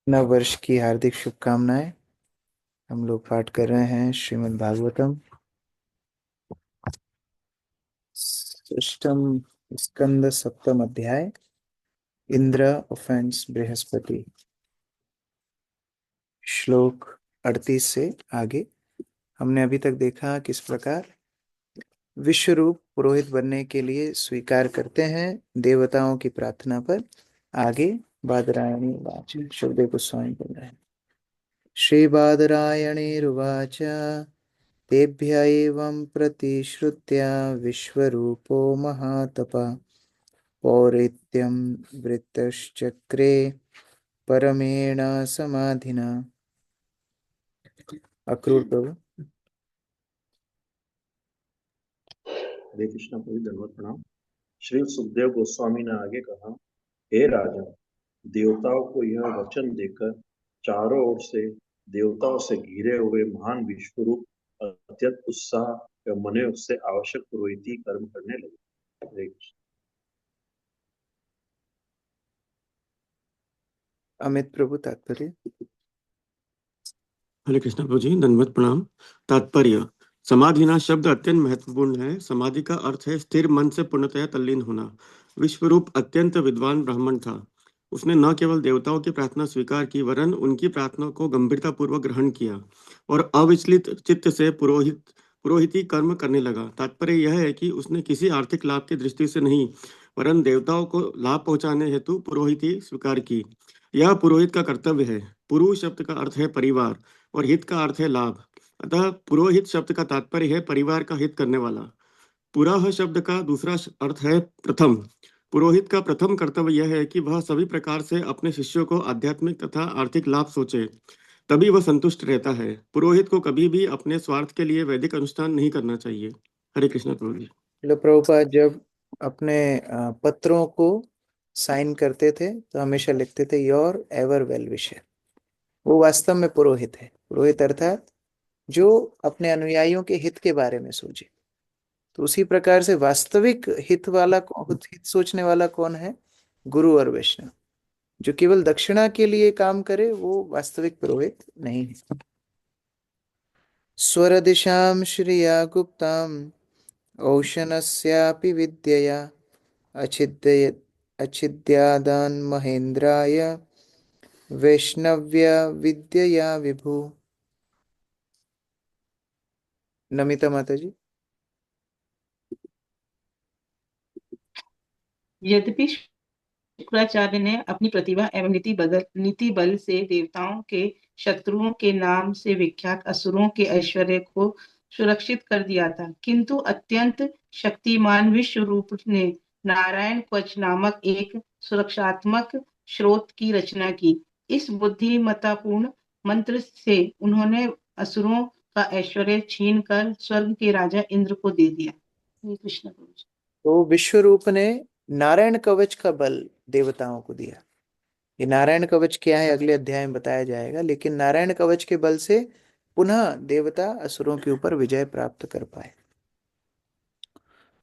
नव वर्ष की हार्दिक शुभकामनाएं। हम लोग पाठ कर रहे हैं श्रीमद् भागवतम अष्टम स्कंद सप्तम अध्याय। इंद्र ऑफेंस बृहस्पति। श्लोक 38 से आगे हमने अभी तक देखा किस प्रकार विश्वरूप पुरोहित बनने के लिए स्वीकार करते हैं देवताओं की प्रार्थना पर। आगे बादरायणी वाच सुखदेव गोस्वामी बोल रहे हैं। श्री बादरायणीरुवाच तेभ्य एवं प्रतिश्रुत्य विश्वरूपो महातपः पौरेत्यं वृत्तश्चक्रे परमेण समाधिना। अक्रूर प्रभु। हरे कृष्णा प्रभु धन्यवाद प्रणाम। श्री सुखदेव गोस्वामी ने आगे कहा, हे राजा, देवताओं को यह वचन देकर चारों ओर से देवताओं से घिरे हुए महान विश्वरूप अत्यंत उत्साह एवं मने उससे आवश्यक पुरोहिती कर्म करने लगे। हरे कृष्ण। अमित प्रभु तात्पर्य। हरे कृष्ण प्रभु जी, दंडवत प्रणाम। तात्पर्य: समाधिना शब्द अत्यंत महत्वपूर्ण है। समाधि का अर्थ है स्थिर मन से पूर्णतया तल्लीन होना। विश्वरूप अत्यंत विद्वान ब्राह्मण था। उसने न केवल देवताओं की प्रार्थना स्वीकार की, वरन उनकी प्रार्थना को गंभीरता पूर्वक ग्रहण किया और अविचलित चित्त से पुरोहिती कर्म करने लगा। तात्पर्य यह है कि उसने किसी आर्थिक लाभ की दृष्टि से नहीं, वरन देवताओं को लाभ पहुंचाने हेतु पुरोहिती स्वीकार की। यह पुरोहित का कर्तव्य है। पुरु शब्द का अर्थ है परिवार और हित का अर्थ है लाभ। अतः पुरोहित शब्द का तात्पर्य है परिवार का हित करने वाला। पुरः शब्द का दूसरा अर्थ है प्रथम। पुरोहित का प्रथम कर्तव्य यह है कि वह सभी प्रकार से अपने शिष्यों को आध्यात्मिक तथा आर्थिक लाभ सोचे, तभी वह संतुष्ट रहता है। पुरोहित को कभी भी अपने स्वार्थ के लिए वैदिक अनुष्ठान नहीं करना चाहिए। हरे कृष्ण प्रभु जी। लो प्रभुपाद जब अपने पत्रों को साइन करते थे तो हमेशा लिखते थे योर एवर वेल विशर। वो वास्तव में पुरोहित है। पुरोहित अर्थात जो अपने अनुयायियों के हित के बारे में सोचे। तो उसी प्रकार से वास्तविक हित सोचने वाला कौन है? गुरु और वैष्णव। जो केवल दक्षिणा के लिए काम करे वो वास्तविक पुरोहित नहीं है। स्वरदिशां श्रिया गुप्तां औशनस्यापि विद्यया अच्छिद्यादान् महेन्द्राय वैष्णव्य विद्यया विभु। नमिता माता जी। यद्यपि शुक्राचार्य ने अपनी प्रतिभा एवं नीति बल से देवताओं के शत्रुओं के नाम से विख्यात असुरों के ऐश्वर्य को सुरक्षित कर दिया था, किंतु अत्यंत शक्तिमान विश्वरूप ने नारायण कवच नामक एक सुरक्षात्मक स्रोत की रचना की। इस बुद्धिमत्तापूर्ण मंत्र से उन्होंने असुरों का ऐश्वर्य छीनकर स्वर्ग के राजा इंद्र को दे दिया। कृष्ण। तो विश्वरूप ने नारायण कवच का बल देवताओं को दिया। ये नारायण कवच क्या है अगले अध्याय में बताया जाएगा, लेकिन नारायण कवच के बल से पुनः देवता असुरों के ऊपर विजय प्राप्त कर पाए।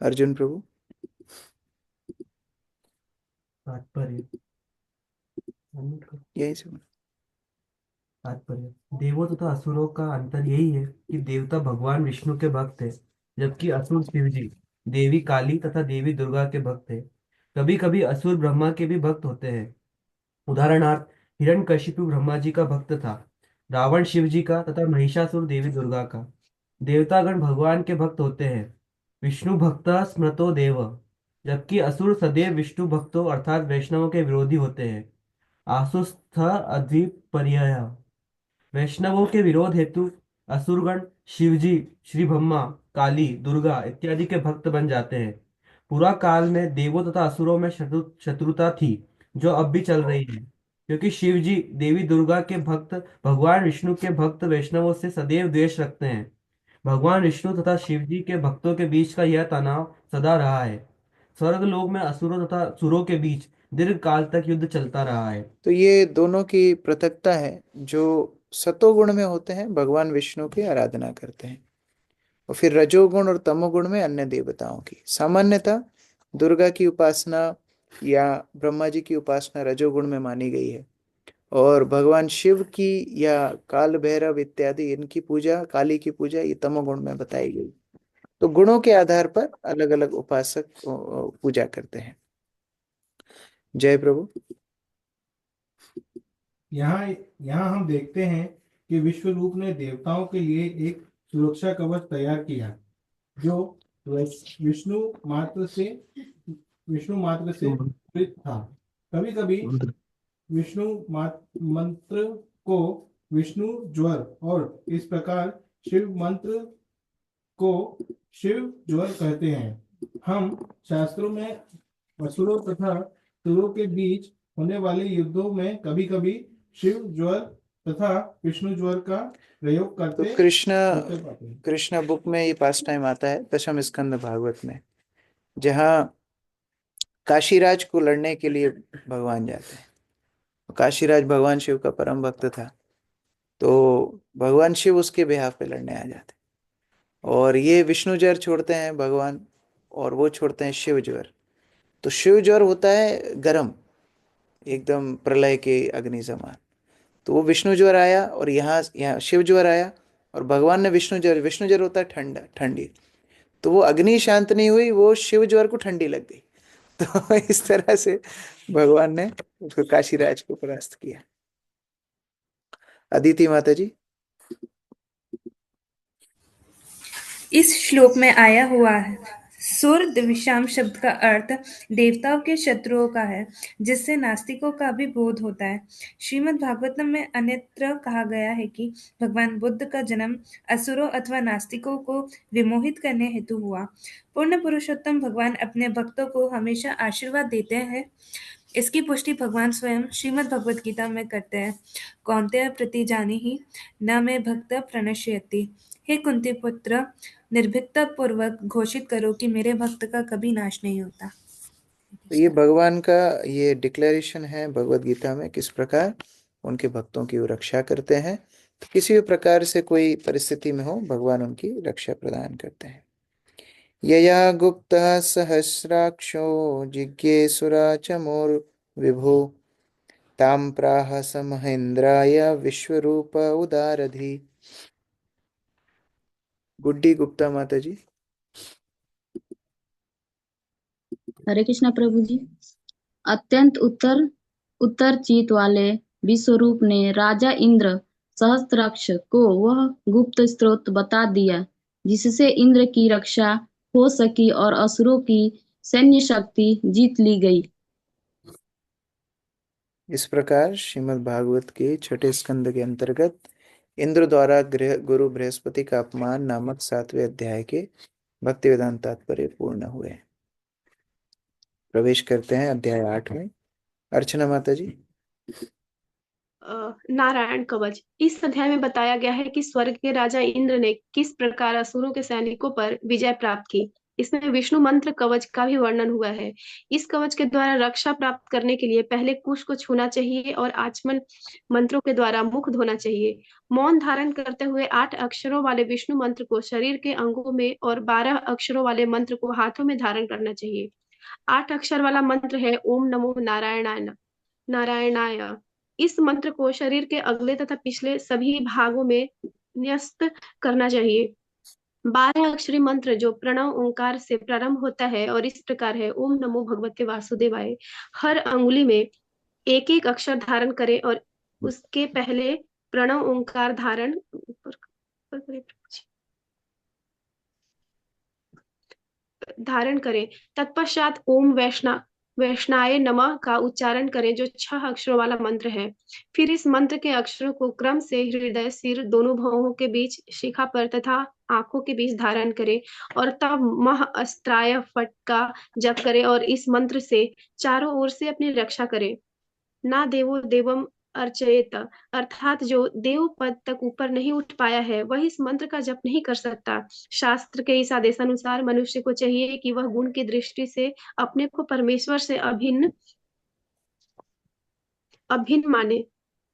अर्जुन प्रभु। तात्पर्य यही से तात्पर्य देवों तथा असुरों का अंतर यही है कि देवता भगवान विष्णु के भक्त है, जबकि असुर शिव जी, देवी काली तथा देवी दुर्गा के भक्त है। कभी कभी असुर ब्रह्मा के भी भक्त होते हैं। उदाहरणार्थ हिरण्यकशिपु ब्रह्मा जी का भक्त था, रावण शिव जी का तथा महिषासुर देवी दुर्गा का। देवतागण भगवान के भक्त होते हैं। विष्णु भक्त स्मृतो देव, जबकि असुर सदैव विष्णु भक्तों अर्थात वैष्णवों के विरोधी होते हैं। आसुस्थ अद्विपर्यय, वैष्णवों के विरोध हेतु असुरगण शिवजी, श्री ब्रह्मा, काली, दुर्गा इत्यादि के भक्त बन जाते हैं। पूरा काल में देवों तथा असुरों में शत्रुता थी, जो अब भी चल रही है, क्योंकि शिव जी, देवी दुर्गा के भक्त भगवान विष्णु के भक्त वैष्णवों से सदैव द्वेष रखते हैं। भगवान विष्णु तथा शिव जी के भक्तों के बीच का यह तनाव सदा रहा है। स्वर्गलोक में असुरों तथा सुरों के बीच दीर्घ काल तक युद्ध चलता रहा है। तो ये दोनों की पृथकता है। जो सतोगुण में होते हैं भगवान विष्णु की आराधना करते हैं, और फिर रजोगुण और तमोगुण में अन्य देवताओं की। सामान्यतः दुर्गा की उपासना या ब्रह्मा जी की उपासना रजोगुण में मानी गई है, और भगवान शिव की या काल भैरव इत्यादि इनकी पूजा, काली की पूजा ये तमोगुण में बताई गई। तो गुणों के आधार पर अलग अलग उपासक पूजा करते हैं। जय प्रभु। यहाँ यहाँ हम देखते हैं कि विश्व रूप ने देवताओं के लिए एक सुरक्षा कवच तैयार किया जो विष्णु मात्र से प्रेरित था। कभी कभी विष्णु मंत्र को विष्णु ज्वर और इस प्रकार शिव मंत्र को शिव ज्वर कहते हैं। हम शास्त्रों में असुरों तथा सुरों के बीच होने वाले युद्धों में कभी कभी शिव ज्वर तथा विष्णु ज्वर का प्रयोग तो करते कृष्णा बुक में ये पास टाइम आता है, दशम स्कंद भागवत में, जहाँ काशीराज को लड़ने के लिए भगवान जाते हैं। काशीराज भगवान शिव का परम भक्त था, तो भगवान शिव उसके बिहाफ पे लड़ने आ जाते, और ये विष्णु ज्वर छोड़ते हैं भगवान, और वो छोड़ते हैं शिव ज्वर। तो शिव ज्वर होता है गरम, एकदम प्रलय के अग्नि समान। तो वो विष्णु ज्वर आया, और यहाँ शिव ज्वर आया, और भगवान ने विष्णु ज्वर होता है ठंडा, ठंडी। तो वो अग्नि शांत नहीं हुई, वो शिव ज्वर को ठंडी लग गई। तो इस तरह से भगवान ने उसको काशीराज को परास्त किया। अदिति माता जी। इस श्लोक में आया हुआ है सुर विषाम शब्द का अर्थ देवताओं के शत्रुओं का है, जिससे नास्तिकों का भी बोध होता है। श्रीमद् भागवतम में अन्यत्र कहा गया है कि भगवान बुद्ध का जन्म असुरों अथवा नास्तिकों को विमोहित करने हेतु हुआ। पूर्ण पुरुषोत्तम भगवान अपने भक्तों को हमेशा आशीर्वाद देते हैं। इसकी पुष्टि भगवान स्वयं श्रीमद् भगवद गीता में करते हैं। कौन्तेय प्रति जानी ही न मे भक्त प्रणश्यति। हे कुंती पुत्र, निर्भीकता पूर्वक घोषित करो कि मेरे भक्त का कभी नाश नहीं होता। तो ये भगवान का ये डिक्लेरेशन है भगवत गीता में, किस प्रकार उनके भक्तों की वो रक्षा करते हैं। तो किसी भी प्रकार से कोई परिस्थिति में हो, भगवान उनकी रक्षा प्रदान करते हैं। यया गुप्त सहस्राक्षो जिज्ञेसुरा च मोर विभो ताम प्राह स महेंद्राय विश्वरूप उदारधि। गुड्डी गुप्ता माता जी। हरे कृष्णा प्रभु जी। अत्यंत उत्तर चित वाले विश्वरूप ने राजा इंद्र सहस्त्राक्ष को वह गुप्त स्रोत बता दिया जिससे इंद्र की रक्षा हो सकी और असुरों की सैन्य शक्ति जीत ली गई। इस प्रकार श्रीमद् भागवत के छठे स्कंद के अंतर्गत इंद्र द्वारा गुरु बृहस्पति का अपमान नामक 7वें अध्याय के भक्ति वेदांत तात्पर्य पूर्ण हुए। प्रवेश करते हैं अध्याय 8 में। अर्चना माता जी। नारायण कवच। इस अध्याय में बताया गया है कि स्वर्ग के राजा इंद्र ने किस प्रकार असुरों के सैनिकों पर विजय प्राप्त की। इसमें विष्णु मंत्र कवच का भी वर्णन हुआ है। इस कवच के द्वारा रक्षा प्राप्त करने के लिए पहले कुश को छूना चाहिए और आचमन मंत्रों के द्वारा मुख धोना चाहिए। मौन धारण करते हुए 8 अक्षरों वाले विष्णु मंत्र को शरीर के अंगों में और 12 अक्षरों वाले मंत्र को हाथों में धारण करना चाहिए। 8 अक्षर वाला मंत्र है ओम नमो नारायणाय। इस मंत्र को शरीर के अगले तथा पिछले सभी भागों में न्यस्त करना चाहिए। 12 अक्षरी मंत्र जो प्रणव ओंकार से प्रारंभ होता है और इस प्रकार है ओम नमो भगवते वासुदेवाय। हर अंगुली में एक एक अक्षर धारण करें और उसके पहले प्रणव ओंकार धारण करें। तत्पश्चात ओम वैष्णाय नमः का उच्चारण करें जो 6 अक्षरों वाला मंत्र है। फिर इस मंत्र के अक्षरों को क्रम से हृदय, सिर, दोनों भौहों के बीच, शिखा पर तथा आंखों के बीच धारण करें और तब मह अस्त्राय फट का जप करें और इस मंत्र से चारों ओर से अपनी रक्षा करें। ना देवो देवम अर्चयेत, अर्थात जो देव पद तक ऊपर नहीं उठ पाया है वह इस मंत्र का जप नहीं कर सकता। शास्त्र के इस आदेशानुसार मनुष्य को चाहिए कि वह गुण की दृष्टि से अपने को परमेश्वर से अभिन्न अभिन्न माने।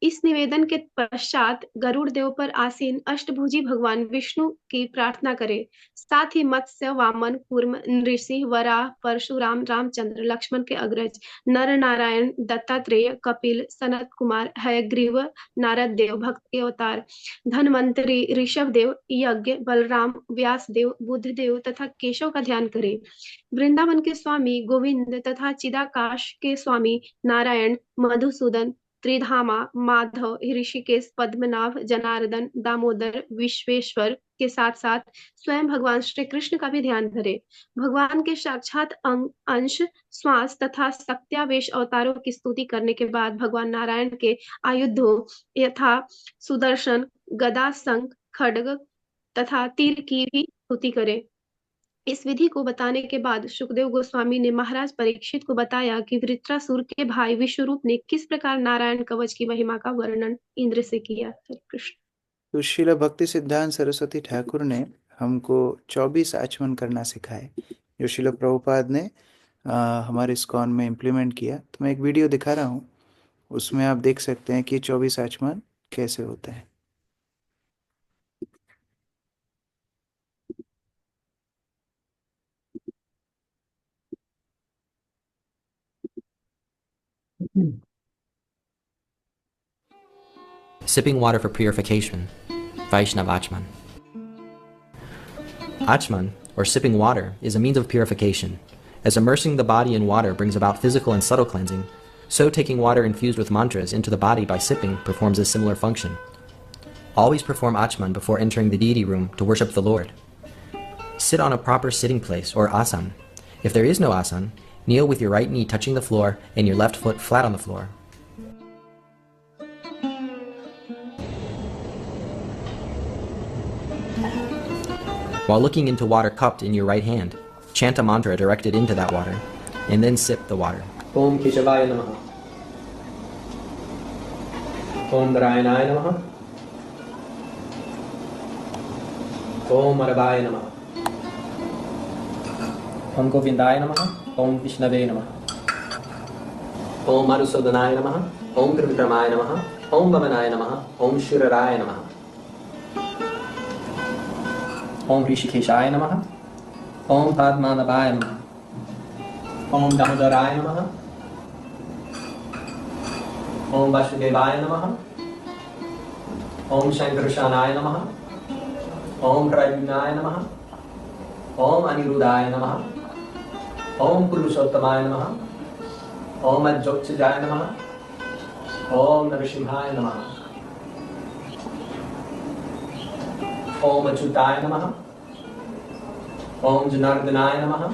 इस निवेदन के पश्चात गरुड़ देव पर आसीन अष्टभुजी भगवान विष्णु की प्रार्थना करें। साथ ही मत्स्य, वामन, कूर्म, नृसिंह, वराह, परशुराम, रामचंद्र, लक्ष्मण के अग्रज, नर नारायण, दत्तात्रेय, कपिल, सनत कुमार, हयग्रीव, नारद देव भक्त के अवतार, धन्वंतरि, ऋषभ देव, यज्ञ, बलराम, व्यास देव, बुद्ध देव तथा केशव का ध्यान करें। वृंदावन के स्वामी गोविंद तथा चिदाकाश के स्वामी नारायण, मधुसूदन, त्रिधामा, माधव, ऋषिकेश, पद्मनाभ, जनार्दन, दामोदर, विश्वेश्वर के साथ साथ स्वयं भगवान श्री कृष्ण का भी ध्यान धरे। भगवान के साक्षात अंश, श्वास तथा सत्यावेश अवतारों की स्तुति करने के बाद भगवान नारायण के आयुधों यथा सुदर्शन, गदा, शंख, खड्ग तथा तीर की भी स्तुति करें। इस विधि को बताने के बाद सुखदेव गोस्वामी ने महाराज परीक्षित को बताया कि वृत्रासुर के भाई विश्वरूप ने किस प्रकार नारायण कवच की महिमा का वर्णन इंद्र से किया। हरे कृष्ण। तो श्रील भक्ति सिद्धांत सरस्वती ठाकुर ने हमको 24 आचमन करना सिखाए, जो श्रील प्रभुपाद ने हमारे इस्कॉन में इम्प्लीमेंट किया। तो मैं एक वीडियो दिखा रहा हूँ, उसमें आप देख सकते हैं कि 24 आचमन कैसे होते हैं। Sipping water for purification, Vaishnav Achman. Achman, or sipping water, is a means of purification. As immersing the body in water brings about physical and subtle cleansing, so taking water infused with mantras into the body by sipping performs a similar function. Always perform Achman before entering the deity room to worship the Lord. Sit on a proper sitting place, or asan. If there is no asan, kneel with your right knee touching the floor and your left foot flat on the floor. While looking into water cupped in your right hand, chant a mantra directed into that water, and then sip the water. Om Keshavaya Namaha. Om Narayanaya Namaha. Om Madhavaya Namaha. Om Govindaya Namaha. Om Vishnave Namaha. Om Madhusudanaya Namaha. Om Trivitramaya Namaha. Om Vamanaya Namaha. Om Shiraraya Namaha. Om Rishikeshaya Namaha. Om Padmanabhaya Namaha. Om Damodaraya Namaha. Om Vasudevaya Namaha. Om Shankarshanaya Namaha. Om Pradyumnaya Namaha. Om Anirudhaya Namaha. Om Purushottamaya Namaha. Om Adjokchajaya Namaha. Om Narasimhaya Namaha. Om Achyutaya Namaha. Om Janardhanaya Namaha.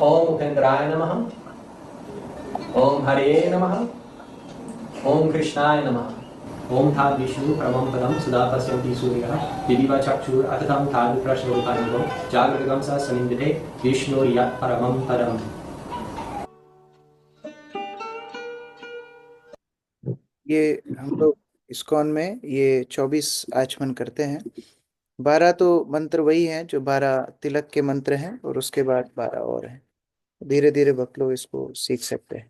Om Upendraya Namaha. Om Hare Namaha. Om Krishnaya Namaha. Om Thad Vishnu Paramam Padam Sudapasyanti Surya Vidiva Chakshur Atatam Thad Prashnokanam Jagragam Sa Sanindite Vishnu Yat Paramam Padam. ये हम लोग ISKCON में ये 24 आचमन करते हैं। 12 तो मंत्र वही हैं जो 12 तिलक के मंत्र हैं, और उसके बाद 12 और हैं। धीरे धीरे भक्त लोग इसको सीख सकते हैं।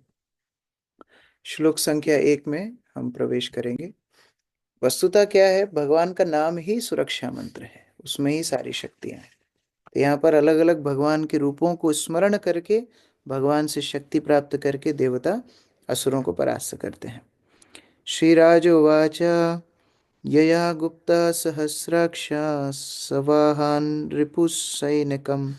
श्लोक संख्या 1 में हम प्रवेश करेंगे। वस्तुतः क्या है, भगवान का नाम ही सुरक्षा मंत्र है, उसमें ही सारी शक्तियां हैं। तो यहाँ पर अलग अलग भगवान के रूपों को स्मरण करके भगवान से शक्ति प्राप्त करके देवता असुरों को परास्त करते हैं। श्रीराज उवाच यया गुप्ता सहस्राक्षा सवाहान रिपुसैनिकम्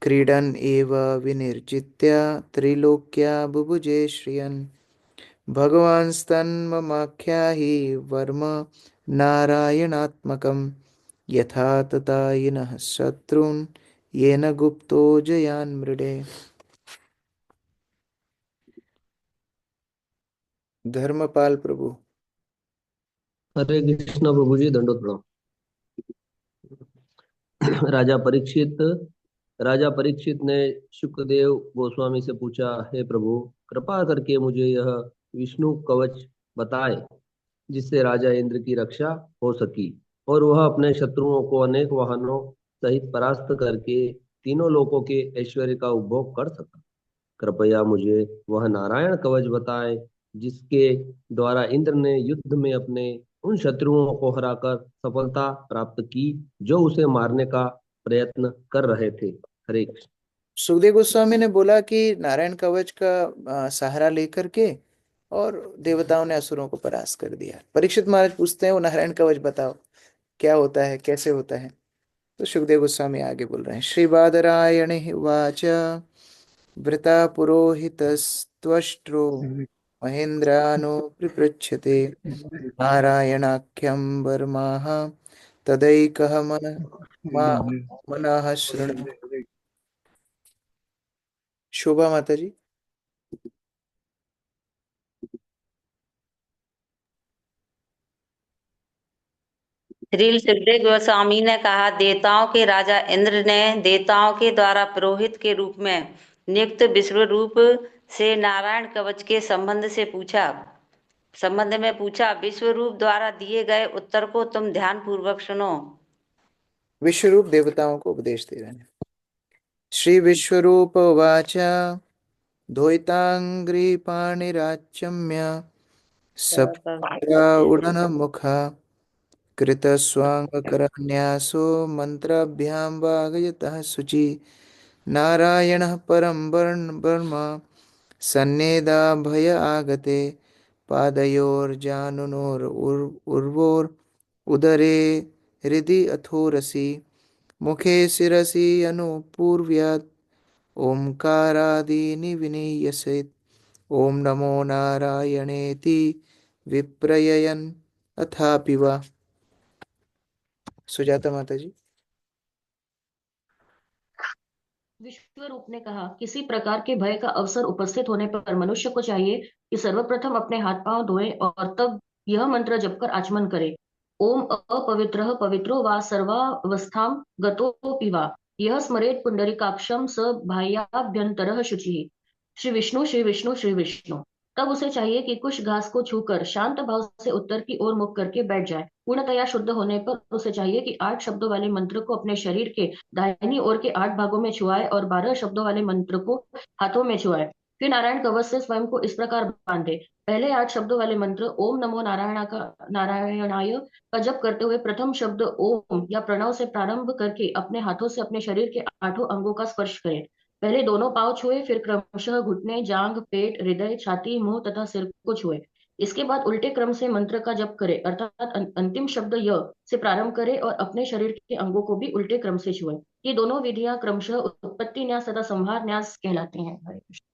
क्रीडन एव विनिर्जित्य त्रिलोक्या बुभुजे श्रियन् भगवान् स्तन्ममाख्याहि वर्म नारायणात्मकं यथा तथा यिनः शत्रून् येन गुप्तो जयान् मृडे। धर्मपाल प्रभु। हरे कृष्ण प्रभु जी, दंडोत प्रणाम। राजा परीक्षित ने शुक्रदेव गोस्वामी से पूछा, हे प्रभु, कृपा करके मुझे यह विष्णु कवच बताए जिससे राजा इंद्र की रक्षा हो सकी और वह अपने शत्रुओं को अनेक वाहनों सहित परास्त करके तीनों लोकों के ऐश्वर्य का उपभोग कर सका। कृपया मुझे वह नारायण कवच बताए जिसके द्वारा इंद्र ने युद्ध में अपने उन शत्रुओं को हराकर सफलता प्राप्त की जो उसे मारने का प्रयत्न कर रहे थे। हरे कृष्ण। सुखदेव गोस्वामी ने बोला कि नारायण कवच का सहारा लेकर के और देवताओं ने असुरों को परास्त कर दिया। परीक्षित महाराज पूछते हैं वो नारायण कवच बताओ क्या होता है, कैसे होता है। तो सुखदेव गोस्वामी आगे बोल रहे हैं, श्री बादरायण वाच वृता पुरोहितस्त्वष्ट्रो महेन्द्रानो पृपृच्छते नारायणाख्यं वर्माः तदैकः मनः शृणु। शोभा माता जी। श्री सुखदेव गोस्वामी ने कहा, देवताओं के राजा इंद्र ने देवताओं के द्वारा पुरोहित के रूप में नियुक्त विश्वरूप से नारायण कवच के संबंध में पूछा। विश्वरूप द्वारा दिए गए उत्तर को तुम ध्यान पूर्वक सुनो। विश्वरूप देवताओं को उपदेश दे रहे हैं। श्री विश्वरूप उवाच द्वैतांग्री पाणिराचम्य सप्ता उडन मुखा कृतस्वांगकरन्यासो मंत्राभ्यां वागयतः शुचि नारायणः परं वर्मा सन्निधाभय आगते पादयोर्जानुनोर उर्वोर उदरे हृदि अथोरसि मुखे शिरसि अनुपूर्व्यात् ओंकारादीनि विनीयसेत् ओम नमो नारायणेति विप्रययन् अथापि वा। सुजाता माता जी। विश्वरूप ने कहा, किसी प्रकार के भय का अवसर उपस्थित होने पर मनुष्य को चाहिए कि सर्वप्रथम अपने हाथ पांव धोए और तब यह मंत्र जपकर आचमन करे। ओम अपवित्रः पवित्रो वा सर्वावस्थां गतोऽपि वा यह स्मरेत् पुंडरीकाक्षं स बाह्याभ्यन्तरः शुचिः। श्री विष्णु श्री विष्णु श्री विष्णु। तब उसे चाहिए कि कुछ घास को छूकर शांत भाव से उत्तर की ओर मुख करके बैठ जाए। पूर्णतया शुद्ध होने पर उसे चाहिए कि 8 शब्दों वाले मंत्र को अपने शरीर के दाहिनी ओर के 8 भागों में छुआए और 12 शब्दों वाले मंत्र को हाथों में छुआए। फिर नारायण कवच से स्वयं को इस प्रकार बांधे। पहले 8 शब्दों वाले मंत्र ओम नमो नारायणाय का जप करते हुए प्रथम शब्द ओम या प्रणव से प्रारंभ करके अपने हाथों से अपने शरीर के 8 अंगों का स्पर्श करें। पहले दोनों पांव छुए, फिर क्रमशः घुटने, जांग, पेट, हृदय, छाती, मुंह तथा सिर को छुए। इसके बाद उल्टे क्रम से मंत्र का जप करे, अर्थात अंतिम शब्द य से प्रारंभ करे और अपने शरीर के अंगों को भी उल्टे क्रम से छुए। ये दोनों विधियां क्रमशः उत्पत्ति न्यास तथा संहार न्यास कहलाती हैं। हरे कृष्ण।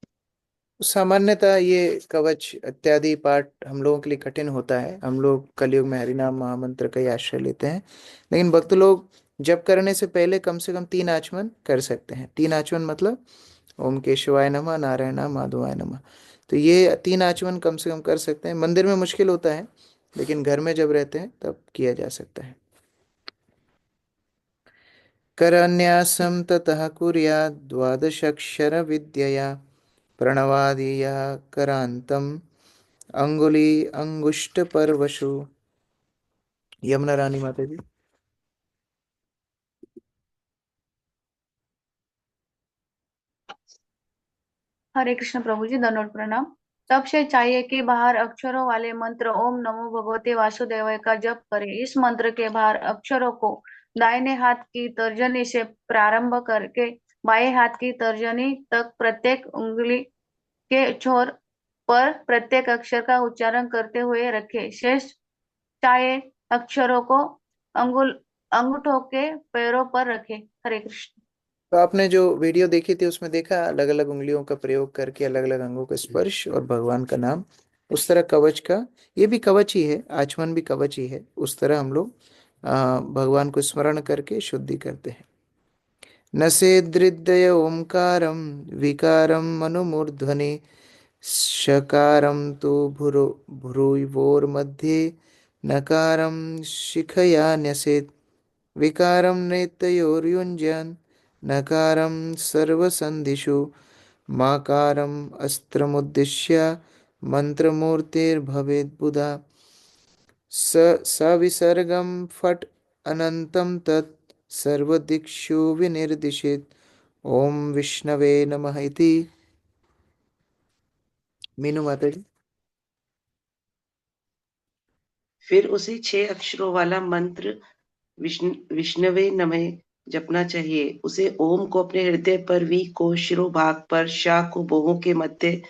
सामान्यतः ये कवच इत्यादि पाठ हम लोगों के लिए कठिन होता है। हम लोग कलयुग में हरिनाम महामंत्र का ही आश्रय लेते हैं, लेकिन भक्त लोग जप करने से पहले कम से कम 3 आचमन कर सकते हैं। 3 आचमन मतलब ओम केशवाय नमः, नारायण माधवाय नमः। तो ये 3 आचमन कम से कम कर सकते हैं। मंदिर में मुश्किल होता है, लेकिन घर में जब रहते हैं तब किया जा सकता है। करन्यासं ततः कुर्यात् द्वादशाक्षर विद्यया प्रणवादिया करांतम अंगुली अंगुष्ट परवशु। यमुना रानी माता जी। हरे कृष्ण प्रभु जी, दंडवत प्रणाम। तब से चाहिए कि बाहर अक्षरों वाले मंत्र ओम नमो भगवते वासुदेवाय का जप करें। इस मंत्र के बाहर अक्षरों को दाहिने हाथ की तर्जनी से प्रारंभ करके बाएं हाथ की तर्जनी तक प्रत्येक उंगली के छोर पर प्रत्येक अक्षर का उच्चारण करते हुए रखें। शेष चाहे अक्षरों को अंगूठों के पैरों पर रखें। हरे कृष्ण। तो आपने जो वीडियो देखी थी उसमें देखा अलग अलग उंगलियों का प्रयोग करके अलग अलग अंगों का स्पर्श और भगवान का नाम। उस तरह कवच का, ये भी कवच ही है, आचमन भी कवच ही है। उस तरह हम लोग भगवान को स्मरण करके शुद्धि करते हैं। नसेदृदय ओंकारम विकारम अनुमूर्ध्वनि शकारम तो भ्रुवोर्मध्ये नकारम शिखया न्यसेत् विकारम नेत्रयोर्युञ्जन् नकारम सर्वसन्धिषु माकारम अस्त्रमुद्दिश्य मंत्रमूर्तिर्भवेद्बुधा सविसर्गम फट् अनंतं तत् सर्वदिक्षु विनिर्दिशेत् ओम विष्णवे नमः इति। मीनू माता जी। फिर उसे 6 अक्षरों वाला मंत्र विष्णवे नमः जपना चाहिए। उसे ओम को अपने हृदय पर, वी को शिरोभाग पर, शा को भौहों के मध्य,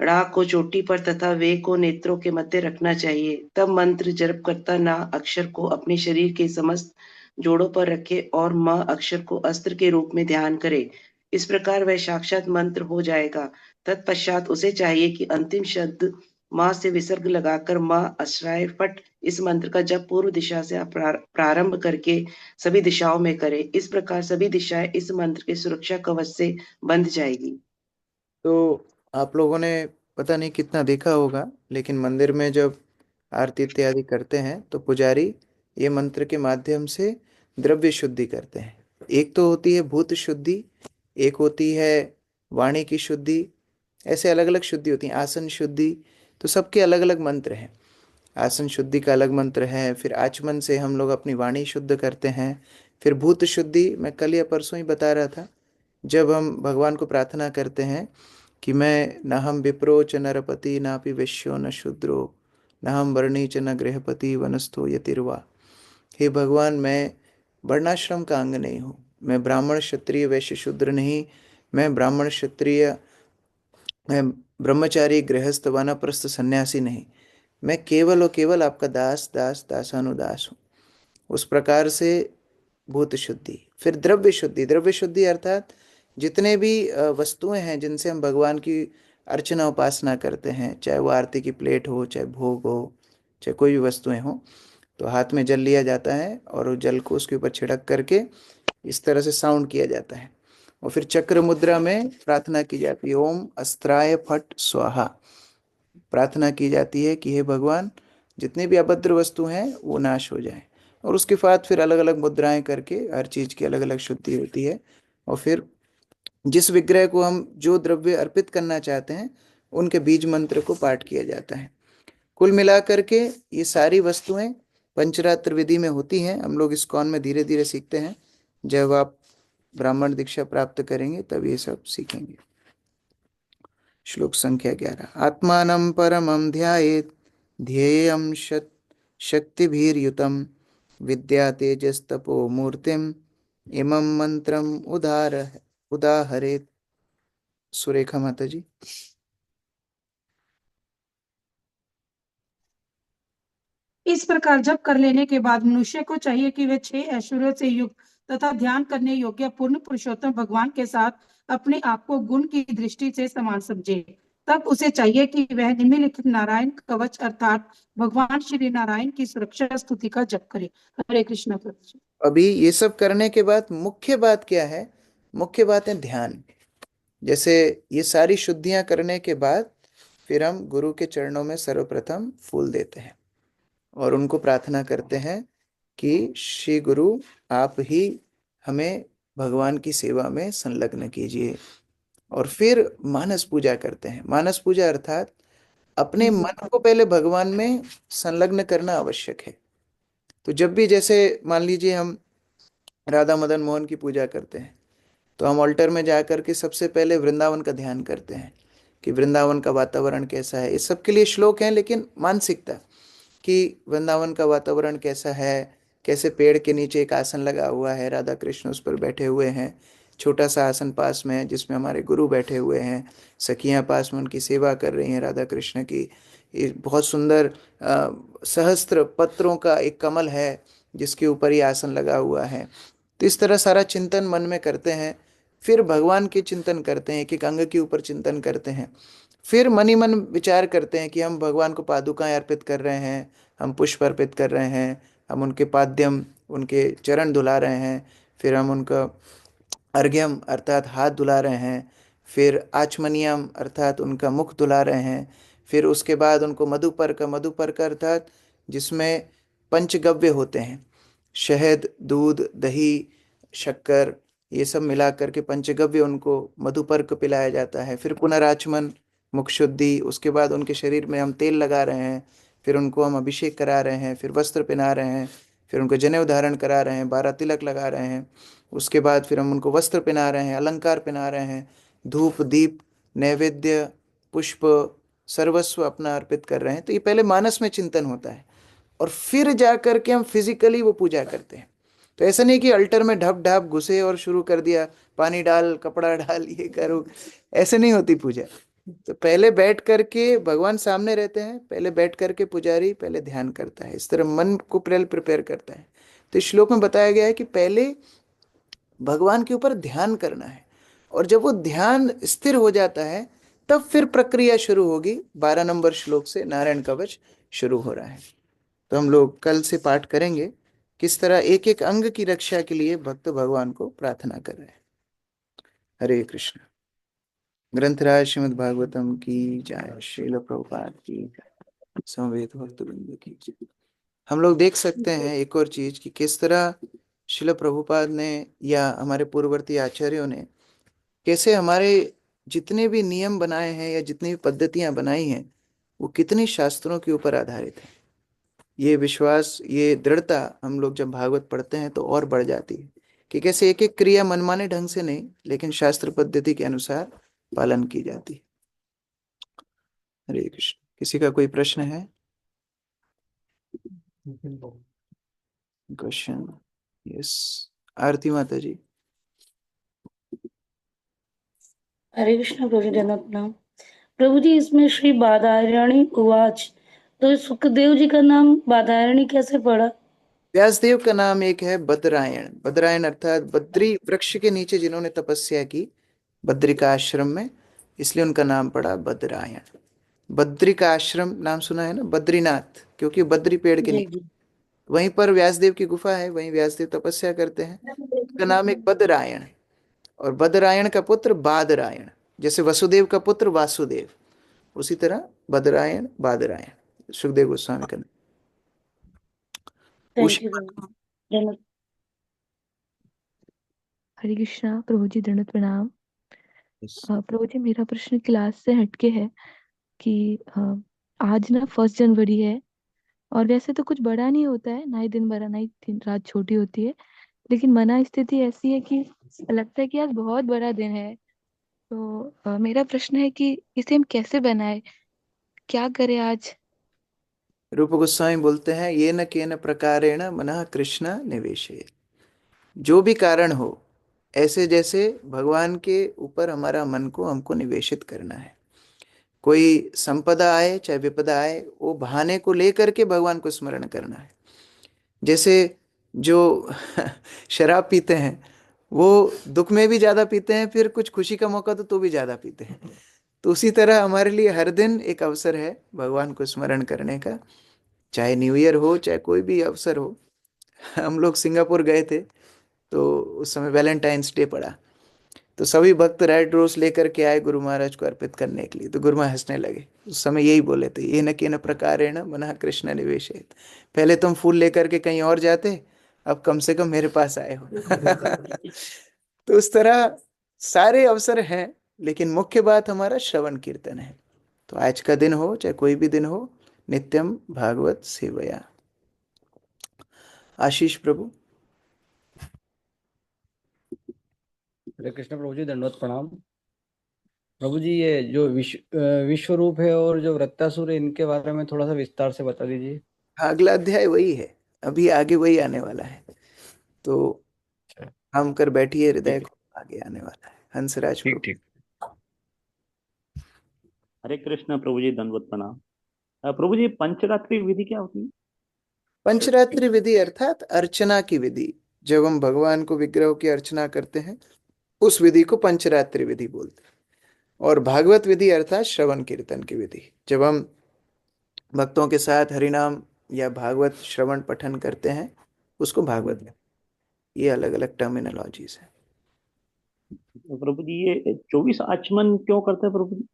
ड़ा को चोटी पर तथा वे को नेत्रों के मध्य रखना चाहिए। तब मंत्र जप करता ना अक्षर को अपने शरीर के समस्त जोड़ों पर रखे और म अक्षर को अस्त्र के रूप में ध्यान करे। इस प्रकार वह साक्षात मंत्र हो जाएगा। तत्पश्चात उसे चाहिए कि अंतिम शब्द माँ से विसर्ग लगाकर माँ आश्रय फट इस मंत्र का जप पूर्व दिशा से प्रारंभ करके सभी दिशाओं में करे। इस प्रकार सभी दिशाएं इस मंत्र के सुरक्षा कवच से बंध जाएगी। तो आप लोगों ने पता नहीं कितना देखा होगा, लेकिन मंदिर में जब आरती इत्यादि करते हैं तो पुजारी ये मंत्र के माध्यम से द्रव्य शुद्धि करते हैं। एक तो होती है भूत शुद्धि, एक होती है वाणी की शुद्धि, ऐसे अलग अलग शुद्धि होती है। आसन शुद्धि, तो सबके अलग अलग मंत्र हैं। आसन शुद्धि का अलग मंत्र है। फिर आचमन से हम लोग अपनी वाणी शुद्ध करते हैं। फिर भूत शुद्धि, मैं कल या परसों ही बता रहा था, जब हम भगवान को प्रार्थना करते हैं कि मैं न हम विप्रो च नरपति नापि वैश्यो न शूद्रो न हम वर्णी च न गृहपति वनस्थो यतिर्वा। हे भगवान, मैं वर्णाश्रम का अंग नहीं हूँ, मैं ब्राह्मण क्षत्रिय वैश्य शूद्र नहीं, मैं ब्राह्मण क्षत्रिय, मैं ब्रह्मचारी गृहस्थ वानप्रस्थ सन्यासी नहीं, मैं केवल और केवल आपका दास दास दासानुदास हूँ। उस प्रकार से भूत शुद्धि। फिर द्रव्य शुद्धि। द्रव्य शुद्धि अर्थात जितने भी वस्तुएं हैं जिनसे हम भगवान की अर्चना उपासना करते हैं, चाहे वो आरती की प्लेट हो, चाहे भोग हो, चाहे कोई भी वस्तुएं हो, तो हाथ में जल लिया जाता है और उस जल को उसके ऊपर छिड़क करके इस तरह से साउंड किया जाता है और फिर चक्र मुद्रा में प्रार्थना की जाती है, ओम अस्त्राय फट स्वाहा। प्रार्थना की जाती है कि हे भगवान, जितने भी अभद्र वस्तु हैं वो नाश हो जाए। और उसके बाद फिर अलग अलग मुद्राएं करके हर चीज की अलग अलग शुद्धि होती है। और फिर जिस विग्रह को हम जो द्रव्य अर्पित करना चाहते हैं उनके बीज मंत्र को पाठ किया जाता है। कुल मिलाकर के ये सारी वस्तुएं पंचरात्र विधि में होती हैं। हम लोग इस्कॉन में धीरे धीरे सीखते हैं। जब आप ब्राह्मण दीक्षा प्राप्त करेंगे तब ये सब सीखेंगे। श्लोक संख्या 11। आत्मानं परमं ध्यायेत् ध्येयं शक्तिभिर्युतं विद्या तेजस्तपो मूर्तिम् इमं मंत्रम उदाहरेत्। सुरेखा माता जी। इस प्रकार जप कर लेने के बाद मनुष्य को चाहिए कि वह 6 ऐश्वर्यों से युक्त तथा ध्यान करने योग्य पूर्ण पुरुषोत्तम भगवान के साथ अपने आप को गुण की दृष्टि से समान समझे। तब उसे चाहिए कि वह निम्नलिखित नारायण कवच अर्थात भगवान श्री नारायण की सुरक्षा स्तुति का जप करे। हरे कृष्ण प्रभु जी। अभी ये सब करने के बाद मुख्य बात क्या है? मुख्य बात है ध्यान। जैसे ये सारी शुद्धियां करने के बाद फिर हम गुरु के चरणों में सर्वप्रथम फूल देते हैं और उनको प्रार्थना करते हैं कि श्री गुरु आप ही हमें भगवान की सेवा में संलग्न कीजिए। और फिर मानस पूजा करते हैं। मानस पूजा अर्थात अपने मन को पहले भगवान में संलग्न करना आवश्यक है। तो जब भी जैसे मान लीजिए हम राधा मदन मोहन की पूजा करते हैं तो हम ऑल्टर में जाकर के सबसे पहले वृंदावन का ध्यान करते हैं कि वृंदावन का वातावरण कैसा है। इस सब के लिए श्लोक हैं, लेकिन मानसिकता कि वृंदावन का वातावरण कैसा है, कैसे पेड़ के नीचे एक आसन लगा हुआ है, राधा कृष्ण उस पर बैठे हुए हैं, छोटा सा आसन पास में है जिसमें हमारे गुरु बैठे हुए हैं, सखियां पास में उनकी सेवा कर रही हैं राधा कृष्ण की। ये बहुत सुंदर सहस्त्र पत्रों का एक कमल है जिसके ऊपर ये आसन लगा हुआ है। तो इस तरह सारा चिंतन मन में करते हैं। फिर भगवान के चिंतन करते हैं, एक एक अंग के ऊपर चिंतन करते हैं। फिर मन ही मन विचार करते हैं कि हम भगवान को पादुकाएं अर्पित कर रहे हैं, हम पुष्प अर्पित कर रहे हैं, हम उनके पाद्यम, उनके चरण धुला रहे हैं, फिर हम उनका अर्घ्यम अर्थात हाथ धुला रहे हैं, फिर आचमनियम अर्थात उनका मुख धुला रहे हैं, फिर उसके बाद उनको मधुपर्क अर्थात जिसमें पंचगव्य होते हैं, शहद, दूध, दही, शक्कर, ये सब मिला करके पंचगव्य उनको मधुपर्क पिलाया जाता है। फिर पुनराचमन, मुख शुद्धि, उसके बाद उनके शरीर में हम तेल लगा रहे हैं, फिर उनको हम अभिषेक करा रहे हैं, फिर वस्त्र पहना रहे हैं, फिर उनको जनेऊ धारण करा रहे हैं, 12 तिलक लगा रहे हैं। उसके बाद फिर हम उनको वस्त्र पहना रहे हैं, अलंकार पहना रहे हैं, धूप दीप नैवेद्य पुष्प सर्वस्व अपना अर्पित कर रहे हैं। तो ये पहले मानस में चिंतन होता है। और फिर जा करके हम फिजिकली वो पूजा करते हैं। तो ऐसा नहीं कि अल्टर में ढप ढाप घुसे और शुरू कर दिया, पानी डाल, कपड़ा डाल, ये करो, ऐसे नहीं होती पूजा। तो पहले बैठ करके भगवान सामने रहते हैं, पहले बैठ करके पुजारी पहले ध्यान करता है, इस तरह मन को पहले प्रिपेयर करता है। तो इस श्लोक में बताया गया है कि पहले भगवान के ऊपर ध्यान करना है, और जब वो ध्यान स्थिर हो जाता है तब फिर प्रक्रिया शुरू होगी। 12 नंबर श्लोक से नारायण कवच शुरू हो रहा है। तो हम लोग कल से पाठ करेंगे किस तरह एक एक अंग की रक्षा के लिए भक्त भगवान को प्रार्थना कर रहे हैं। हरे कृष्ण। ग्रंथराज श्रीमद् भागवतम की जय, श्रील प्रभुपाद की जय, समवेत भक्तवृंद की जय। हम लोग देख सकते हैं एक और चीज कि किस तरह श्रील प्रभुपाद ने या हमारे पूर्ववर्ती आचार्यों ने कैसे हमारे जितने भी नियम बनाए हैं या जितनी भी पद्धतियां बनाई हैं वो कितनी शास्त्रों के ऊपर आधारित है। ये विश्वास, ये दृढ़ता हम लोग जब भागवत पढ़ते हैं तो और बढ़ जाती है कि कैसे एक एक क्रिया मनमाने ढंग से नहीं लेकिन शास्त्र पद्धति के अनुसार पालन की जाती है। हरे कृष्ण। किसी का कोई प्रश्न है? क्वेश्चन? यस, आरती माता जी। हरे कृष्ण प्रभु जगन्नाथ प्रणाम। प्रभु जी, इसमें श्री बादायणी उवाच, तो सुखदेव जी का नाम बादायणी कैसे पड़ा? व्यासदेव का नाम एक है बद्रायण। बद्रायण अर्थात बद्री वृक्ष के नीचे जिन्होंने तपस्या की बद्रिका आश्रम में, इसलिए उनका नाम पड़ा बद्रायण। बद्रिका आश्रम नाम सुना है ना, बद्रीनाथ, क्योंकि बद्री पेड़ के जी नीचे जी। वहीं पर व्यासदेव की गुफा है, वहीं व्यासदेव तपस्या करते हैं। उसका नाम एक बद्रायण है। और बद्रायण का पुत्र बादरायण, जैसे वसुदेव का पुत्र वासुदेव, उसी तरह बद्रायण बादरायण सुखदेव गोस्वामी का नाम। थैंक यू प्रभु। हरे कृष्णा प्रभु जी, दंडवत प्रणाम। Yes. प्रभु जी, मेरा प्रश्न क्लास से हटके है कि आज ना 1 जनवरी है, और वैसे तो कुछ बड़ा नहीं होता है, ना ही दिन बड़ा ना ही दिन रात छोटी होती है, लेकिन मना स्थिति ऐसी है कि लगता है कि आज बहुत बड़ा दिन है। तो मेरा प्रश्न है कि इसे हम कैसे बनाए, क्या करें आज? रूप गोस्वामी बोलते हैं, ये न केन प्रकारेण मनः कृष्ण निवेशे। जो भी कारण हो, ऐसे जैसे भगवान के ऊपर हमारा मन को हमको निवेशित करना है। कोई संपदा आए चाहे विपदा आए, वो बहाने को लेकर के भगवान को स्मरण करना है। जैसे जो शराब पीते हैं वो दुख में भी ज्यादा पीते हैं, फिर कुछ खुशी का मौका तो भी ज्यादा पीते हैं। तो उसी तरह हमारे लिए हर दिन एक अवसर है भगवान को स्मरण करने का, चाहे न्यू ईयर हो चाहे कोई भी अवसर हो। हम लोग सिंगापुर गए थे तो उस समय वैलेंटाइंस डे पड़ा, तो सभी भक्त रेड रोज लेकर के आए गुरु महाराज को अर्पित करने के लिए। तो गुरु महाराज हंसने लगे, उस समय यही बोले थे, ये न के न प्रकारेण मनः कृष्ण निवेशेत। पहले तुम फूल लेकर के कहीं और जाते, अब कम से कम मेरे पास आए हो। तो उस तरह सारे अवसर हैं, लेकिन मुख्य बात हमारा श्रवण कीर्तन है। तो आज का दिन हो चाहे कोई भी दिन हो, नित्यम भागवत सेवया। आशीष प्रभु। हरे कृष्ण प्रभु जी, दंडवत प्रणाम। प्रभु जी, ये जो विश्व रूप है और जो वृत्तासुर है, इनके बारे में थोड़ा सा विस्तार से बता दीजिए। अगला अध्याय वही है, अभी आगे वही आने वाला है। तो हम कर बैठिए, हृदय को आगे आने वाला है। हंसराज ठीक प्रभु। ठीक। हरे कृष्ण प्रभु जी, दंडवत प्रणाम। प्रभु जी, पंचरात्रि विधि क्या होती है? पंचरात्रि विधि अर्थात अर्चना की विधि। जब हम भगवान को विग्रह की अर्चना करते हैं उस विधि को पंचरात्रि विधि बोलते हैं। और भागवत विधि अर्थात श्रवण कीर्तन की विधि। जब हम भक्तों के साथ हरिनाम या भागवत श्रवण पठन करते हैं उसको भागवत विधि। ये अलग अलग टर्मिनोलॉजीज है। प्रभु जी, ये 24 आचमन क्यों करते हैं प्रभु जी?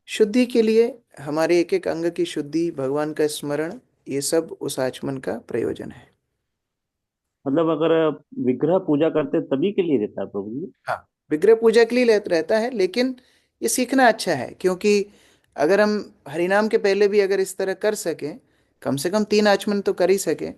शुद्धि के लिए, हमारे एक एक अंग की शुद्धि, भगवान का स्मरण, ये सब उस आचमन का प्रयोजन है। मतलब अगर विग्रह पूजा करते तभी के लिए रहता है प्रभु जी? हाँ, विग्रह पूजा के लिए रहता है, लेकिन ये सीखना अच्छा है, क्योंकि अगर हम हरिनाम के पहले भी अगर इस तरह कर सकें, कम से कम 3 आचमन तो कर ही सकें,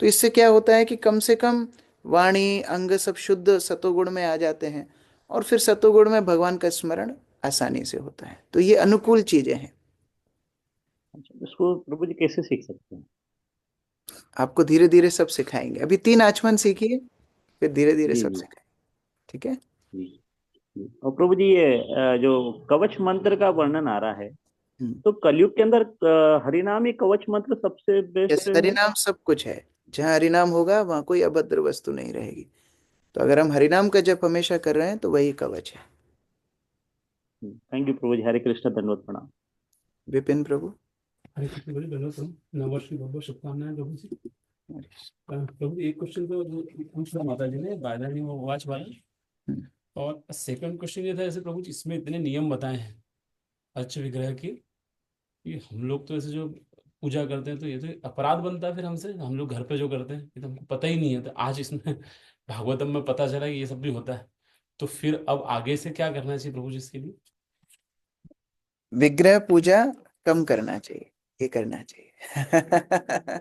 तो इससे क्या होता है कि कम से कम वाणी अंग सब शुद्ध सतोगुण में आ जाते हैं, और फिर सतोगुण में भगवान का स्मरण आसानी से होता है। तो ये अनुकूल चीजें हैं। अच्छा, इसको प्रभु जी कैसे सीख सकते हैं? आपको धीरे धीरे सब सिखाएंगे। अभी 3 आचमन सीखिए, फिर धीरे धीरे जी सब जी सिखाएंगे। ठीक है। जी जी। और प्रभु जी ये जो कवच मंत्र का वर्णन आ रहा है, तो कलयुग के अंदर हरिनाम ही कवच मंत्र सबसे बेस्ट जैसे है। हरिनाम सब कुछ है, जहाँ हरिनाम होगा वहां कोई अभद्र वस्तु नहीं रहेगी। तो अगर हम हरिनाम का जप हमेशा कर रहे हैं तो वही कवच है। थैंक यू प्रभु जी। हरे कृष्ण, धन्यवाद, प्रणाम। विपिन प्रभु। हरे कृष्ण प्रभु, धन्यवाद प्रभु। नववर्ष की बहुत बहुत शुभकामनाएं प्रभु जी। प्रभु जी, एक क्वेश्चन तो पूछा माता जी ने बायदानी वो वॉच वाला, और सेकंड क्वेश्चन ये था, जैसे प्रभु जी इसमें इतने नियम बताए हैं अर्च विग्रह की, कि हम लोग तो ऐसे जो पूजा करते हैं तो ये तो अपराध बनता है फिर हमसे, हम लोग घर पे जो करते हैं ये तो हमको पता ही नहीं है। तो आज इसमें भागवतम में पता चला कि ये सब भी होता है, तो फिर अब आगे से क्या करना चाहिए प्रभु जी इसके लिए? विग्रह पूजा कम करना चाहिए, ये करना चाहिए।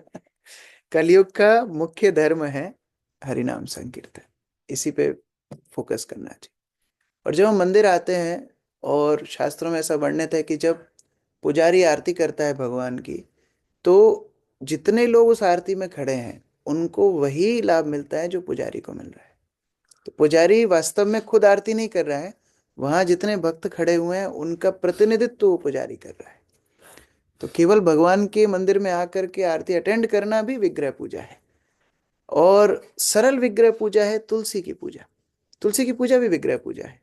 कलयुग का मुख्य धर्म है हरिनाम संकीर्तन, इसी पे फोकस करना चाहिए। और जब हम मंदिर आते हैं, और शास्त्रों में ऐसा वर्णित है कि जब पुजारी आरती करता है भगवान की, तो जितने लोग उस आरती में खड़े हैं उनको वही लाभ मिलता है जो पुजारी को मिल रहा है। तो पुजारी वास्तव में खुद आरती नहीं कर रहा है, वहां जितने भक्त खड़े हुए हैं उनका प्रतिनिधित्व वो पुजारी कर रहा है। तो केवल भगवान के मंदिर में आकर के आरती अटेंड करना भी विग्रह पूजा है। और सरल विग्रह पूजा है तुलसी की पूजा। तुलसी की पूजा भी विग्रह पूजा है।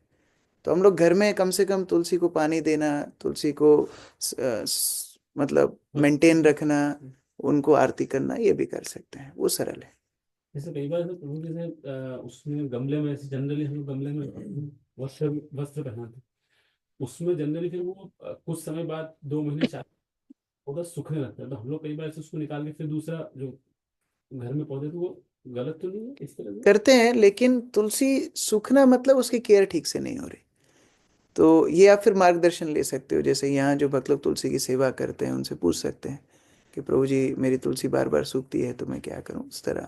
तो हम लोग घर में कम से कम तुलसी को पानी देना, तुलसी को मतलब मेंटेन रखना, उनको आरती करना, ये भी कर सकते हैं, वो सरल है। जैसे कई बार प्रभु जैसे उसमें गमले में, ऐसे जनरली हम लोग गमले में वस्त्र वस्त्र पहनाते, उसमें जनरली फिर वो कुछ समय बाद 2 महीने 4 पौधा सूखने लगता है, तो हम लोग कई बार से उसको निकाल के फिर दूसरा जो घर में पौधे, तो वो गलत तो नहीं है इस तरह से? करते हैं, लेकिन तुलसी सूखना मतलब उसकी केयर ठीक से नहीं हो रही। तो ये आप फिर मार्गदर्शन ले सकते हो, जैसे यहाँ जो भक्त लोग तुलसी की सेवा करते हैं उनसे पूछ सकते हैं कि प्रभु जी मेरी तुलसी बार बार सूखती है तो मैं क्या करूँ, इस तरह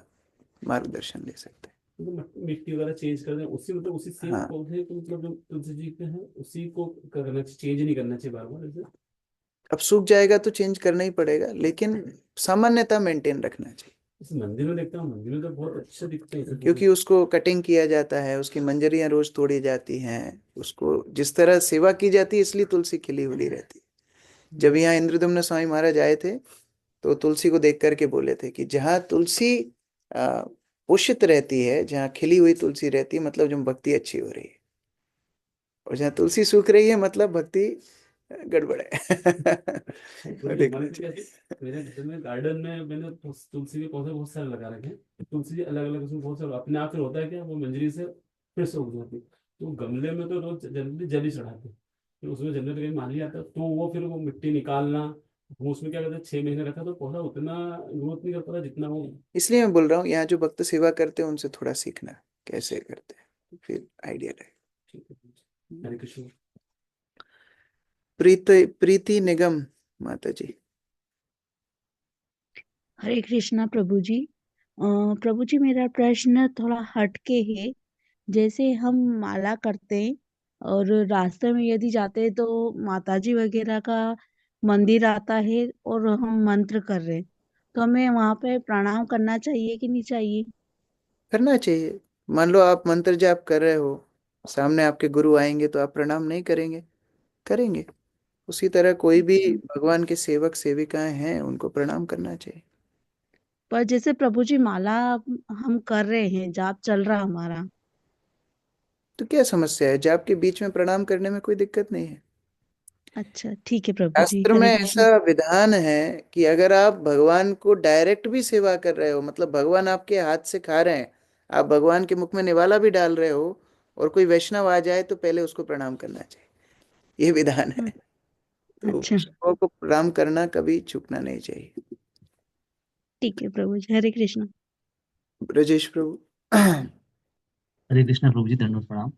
मार्गदर्शन ले सकते हैं। तो मिट्टी वगैरह चेंज कर दें, उसी मतलब उसी सेम हाँ, पौधे को, मतलब जो तुलसी जी के हैं उसी को करना चाहिए, चेंज नहीं करना चाहिए बार बार ऐसे? अब सूख जाएगा तो चेंज करना ही पड़ेगा, लेकिन सामान्यता मेंटेन रखना चाहिए। इस मंदिर में देखता हूँ, मंदिर में तो बहुत अच्छे दिखते हैं ऐसे क्योंकि पौधे। उसको कटिंग किया जाता है, उसकी मंजरियां रोज तोड़ी जाती हैं, उसको जिस तरह सेवा की जाती है, इसलिए तुलसी खिली हुई रहती है। जब यहाँ इंद्रदम्न स्वामी महाराज आए थे तो तुलसी को देख करके बोले थे कि जहाँ तुलसी पोषित रहती है, जहाँ खिली हुई तुलसी रहती है, मतलब जो भक्ति अच्छी हो रही है, और जहाँ तुलसी सूख रही है मतलब भक्ति गड़बड़ है। वो क्योंकि देखना हमारे तो चाहिए। कैसे, मेरे घर में गार्डन में मैंने तुलसी के पौधे बहुत सारे लगा रखे हैं, तुलसी अलग अलग, उसमें बहुत सारे अपने आप फिर होता है क्या, वो मंजरी से फिर से उग जाती है। तो गमले में तो रोज जनरली जल ही चढ़ाते हैं, फिर उसमें जनरली कहीं माली आता है, तो वो फिर वो मिट्टी निकालना, वो उसमें क्या कहते हैं 6 महीने रखा तो पौधा उतना ग्रोथ नहीं कर पाता जितना वो। इसलिए मैं बोल रहा हूँ, यहाँ जो भक्त सेवा करते हैं उनसे थोड़ा सीखना कैसे करते हैं, तो फिर आइडिया रहे। ठीक है, हरे कृष्ण। प्रीति प्रीति निगम माता जी। हरे कृष्णा प्रभु जी। प्रभु जी, मेरा प्रश्न थोड़ा हटके है। जैसे हम माला करते हैं और रास्ते में यदि जाते हैं तो माताजी वगैरह का मंदिर आता है और हम मंत्र कर रहे हैं, तो हमें वहां पे प्रणाम करना चाहिए कि नहीं चाहिए? करना चाहिए। मान लो आप मंत्र जाप कर रहे हो, सामने आपके गुरु आएंगे तो आप प्रणाम नहीं करेंगे? करेंगे। उसी तरह कोई भी अच्छा। भगवान के सेवक सेविकाएं हैं, उनको प्रणाम करना चाहिए। पर जैसे प्रभु जी माला हम कर रहे हैं, जाप चल रहा हमारा। तो क्या समस्या है? जाप के बीच में प्रणाम करने में कोई दिक्कत नहीं है। अच्छा ठीक है प्रभु जी, शास्त्र में हरे ऐसा कृष्ण। विधान है कि अगर आप भगवान को डायरेक्ट भी सेवा कर रहे हो, मतलब भगवान आपके हाथ से खा रहे हैं, आप भगवान के मुख में निवाला भी डाल रहे हो, और कोई वैष्णव आ जाए तो पहले उसको प्रणाम करना चाहिए, ये विधान है। तो अच्छा वैष्णवों को प्रणाम करना कभी चूकना नहीं चाहिए। ठीक है प्रभु जी, हरे कृष्ण। ब्रजेश प्रभु। हरे कृष्णा प्रभु जी, धन्यवाद, प्रणाम।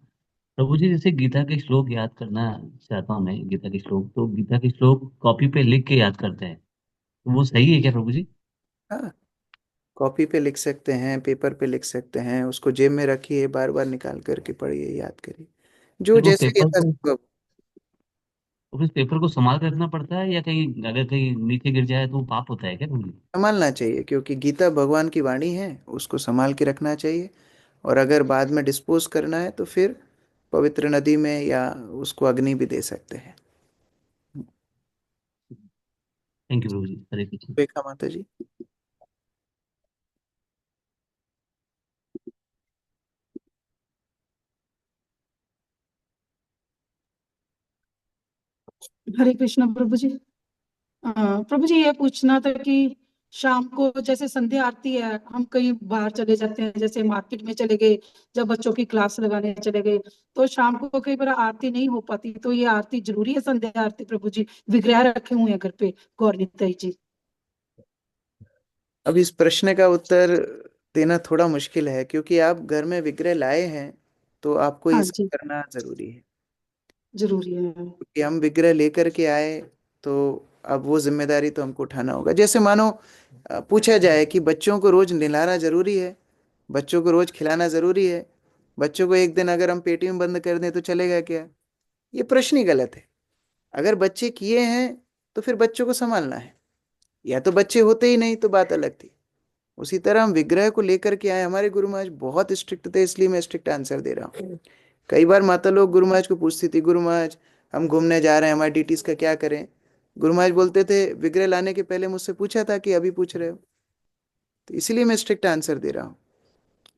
प्रभु जी, जैसे गीता के श्लोक याद करना चाहता हूँ मैं, गीता के श्लोक, तो गीता के श्लोक कॉपी पे लिख के याद करते हैं, तो वो सही है क्या प्रभु जी? हाँ, कॉपी पे लिख सकते हैं, पेपर पे लिख सकते हैं, उसको जेब में रखिए, बार बार निकाल करके पढ़िए, याद करिए, जो फिर वो जैसे पेपर पे यथासंभव। तो फिर पेपर को संभाल कर रखना पड़ता है, या कहीं अगर कहीं नीचे गिर जाए तो वो पाप होता है क्या प्रभु जी? संभालना चाहिए, क्योंकि गीता भगवान की वाणी है, उसको संभाल के रखना चाहिए। और अगर बाद में डिस्पोज करना है तो फिर पवित्र नदी में या उसको अग्नि भी दे सकते हैं। थैंक यू प्रभु जी। हरे कृष्ण। रेखा माता जी। हरे कृष्ण प्रभु जी। प्रभु जी ये पूछना था कि शाम को जैसे संध्या आरती है, हम कहीं बाहर चले जाते हैं, जैसे मार्केट में चले गए, जब बच्चों की क्लास लगाने चले गए, तो शाम को कई बार आरती नहीं हो पाती, तो ये आरती जरूरी है संध्या आरती प्रभु जी? विग्रह रखे हुए हैं घर पे गौरनीताई जी। अब इस प्रश्न का उत्तर देना थोड़ा मुश्किल है, क्योंकि आप घर में विग्रह लाए हैं तो आपको ये हाँ सब जी, करना जरूरी है। जरूरी है। कि हम विग्रह लेकर के आए तो अब वो जिम्मेदारी तो हमको उठाना होगा। जैसे मानो पूछा जाए कि बच्चों को रोज नहलाना जरूरी है, बच्चों को रोज खिलाना जरूरी है, बच्चों को एक दिन अगर हम पेटी में बंद कर दें तो चलेगा क्या? ये प्रश्न ही गलत है। अगर बच्चे किए हैं तो फिर बच्चों को संभालना है, या तो बच्चे होते ही नहीं तो बात अलग थी। उसी तरह हम विग्रह को लेकर के आए। हमारे गुरु महाराज बहुत स्ट्रिक्ट थे, इसलिए मैं स्ट्रिक्ट आंसर दे रहा हूँ। कई बार माता लोग गुरु महाराज को पूछती थी, गुरु महाराज हम घूमने जा रहे हैं, हमारी ड्यूटीज का क्या करें? गुरु महाराज बोलते थे, विग्रह लाने के पहले मुझसे पूछा था कि अभी पूछ रहे हो? तो इसलिए मैं स्ट्रिक्ट आंसर दे रहा हूँ,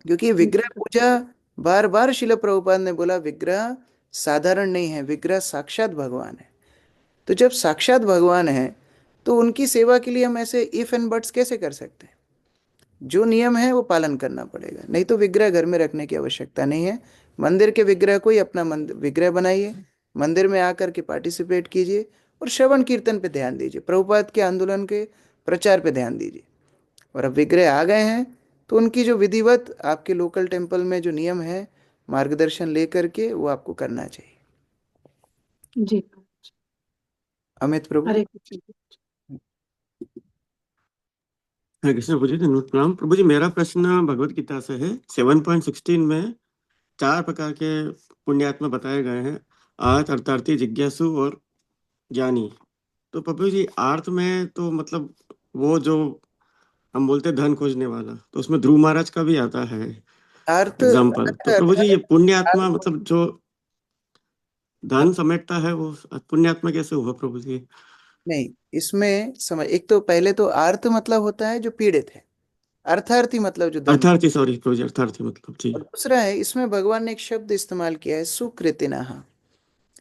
क्योंकि ये विग्रह पूजा, बार बार शिल प्रभुपाद ने बोला विग्रह साधारण नहीं है, विग्रह साक्षात भगवान है। तो जब साक्षात भगवान है तो उनकी सेवा के लिए हम ऐसे इफ एंड बट्स कैसे कर सकते हैं? जो नियम है वो पालन करना पड़ेगा, नहीं तो विग्रह घर में रखने की आवश्यकता नहीं है। मंदिर के विग्रह को ही अपना विग्रह बनाइए, मंदिर में आकर के पार्टिसिपेट कीजिए और श्रवण कीर्तन पे ध्यान दीजिए, प्रभुपाद के आंदोलन के प्रचार पे ध्यान दीजिए। और अब विग्रह आ गए हैं तो उनकी जो विधिवत आपके लोकल टेम्पल में जो नियम है, मार्गदर्शन लेकर के वो आपको करना चाहिए। जी अमित प्रभु। हरे कृष्ण। हरे कृष्ण प्रभु जी, धन्यवाद प्रणाम। प्रभु जी मेरा प्रश्न भगवत गीता से है। 7.16 में 4 प्रकार के पुण्यात्मा बताए गए हैं, आर्त, अर्थार्थी, जिज्ञासु और ज्ञानी। तो प्रभु जी आर्त में तो मतलब वो जो हम बोलते हैं धन खोजने वाला, तो उसमें ध्रुव महाराज का भी आता है अर्थ एग्जाम्पल। तो प्रभु जी ये पुण्यात्मा मतलब जो धन समेटता है वो पुण्यात्मा कैसे हुआ प्रभु जी? नहीं, इसमें समझ, एक तो पहले तो अर्थ मतलब होता है जो पीड़ित है, अर्थार्थी मतलब जो धन। अर्थार्थी, सॉरी प्रभु जी, अर्थार्थी मतलब जी। और दूसरा है, इसमें भगवान ने एक शब्द इस्तेमाल किया है सुकृतिनः।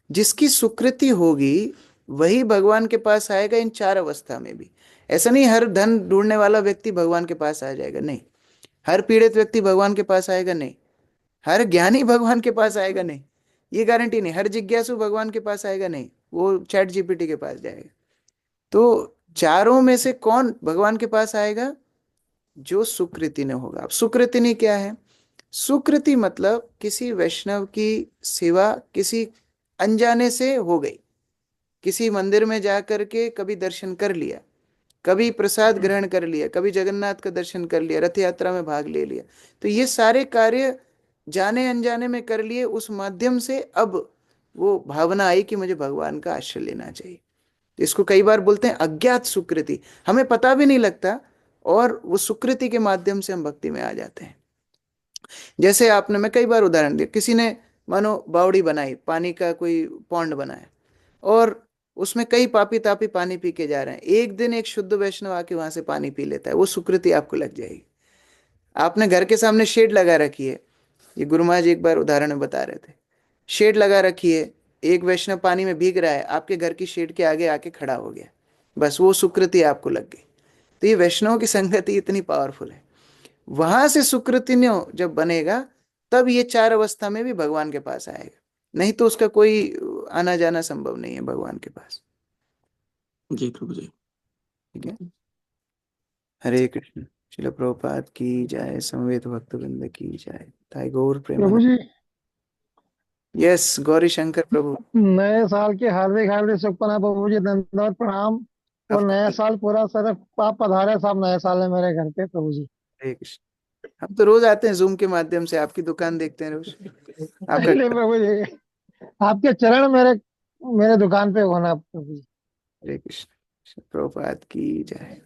जिसकी सुकृति होगी वही भगवान के पास आएगा, इन 4 अवस्था में भी। ऐसा नहीं हर धन ढूंढने वाला व्यक्ति भगवान के पास आ जाएगा, नहीं। हर पीड़ित व्यक्ति भगवान के पास आएगा, नहीं। हर ज्ञानी भगवान के पास आएगा, नहीं, ये गारंटी नहीं। हर जिज्ञासु भगवान के पास आएगा, नहीं, वो चैट जीपीटी के पास जाएगा। तो चारों में से कौन भगवान के पास आएगा? जो सुकृति ने होगा। अब सुकृति ने क्या है? सुकृति मतलब किसी वैष्णव की सेवा किसी अनजाने से हो गई, किसी मंदिर में जाकर के कभी दर्शन कर लिया, कभी प्रसाद ग्रहण कर लिया, कभी जगन्नाथ का दर्शन कर लिया, रथ यात्रा में भाग ले लिया, तो ये सारे कार्य जाने अनजाने में कर लिए, उस माध्यम से अब वो भावना आई कि मुझे भगवान का आश्रय लेना चाहिए। तो इसको कई बार बोलते हैं अज्ञात सुकृति, हमें पता भी नहीं लगता, और वो सुकृति के माध्यम से हम भक्ति में आ जाते हैं। जैसे आपने, मैं कई बार उदाहरण दिया, किसी ने मानो बावड़ी बनाई, पानी का कोई पौंड बनाया, और उसमें कई पापी तापी पानी पी के जा रहे हैं। एक दिन एक शुद्ध वैष्णव आके वहां से पानी पी लेता है, वो सुकृति आपको लग जाएगी। आपने घर के सामने शेड लगा रखी है, ये गुरु महाराज एक बार उदाहरण में बता रहे थे, शेड लगा रखी है, एक वैष्णव पानी में भीग रहा है, आपके घर की शेड के आगे आके खड़ा हो गया, बस वो सुकृति आपको लग गई। तो ये वैष्णव की संगति इतनी पावरफुल है। वहां से सुकृतिन्यो जब बनेगा तब ये 4 अवस्था में भी भगवान के पास आएगा, नहीं तो उसका कोई आना जाना संभव नहीं है भगवान के पास। जी प्रभु जी। ठीक है। हरे कृष्ण। श्रील प्रभुपाद की जय, समवेत भक्तवृंद की जय, ताई गौर प्रभु प्रेम। जी यस गौरी शंकर प्रभु। नए साल के हार्दिक हार्दिक शुभकामनाएं प्रभु जी, धन्यवाद प्रणाम। और नया साल पूरा सर आप पधारे साहब नए साल है मेरे घर पे प्रभु जी। हरे कृष्ण। हम तो रोज आते हैं जूम के माध्यम से, आपकी दुकान देखते हैं रोज। आपका नहीं प्रभु जी, आपके चरण मेरे मेरे दुकान पे होना प्रभु जी। हरे कृष्ण। प्रभुपाद की जय।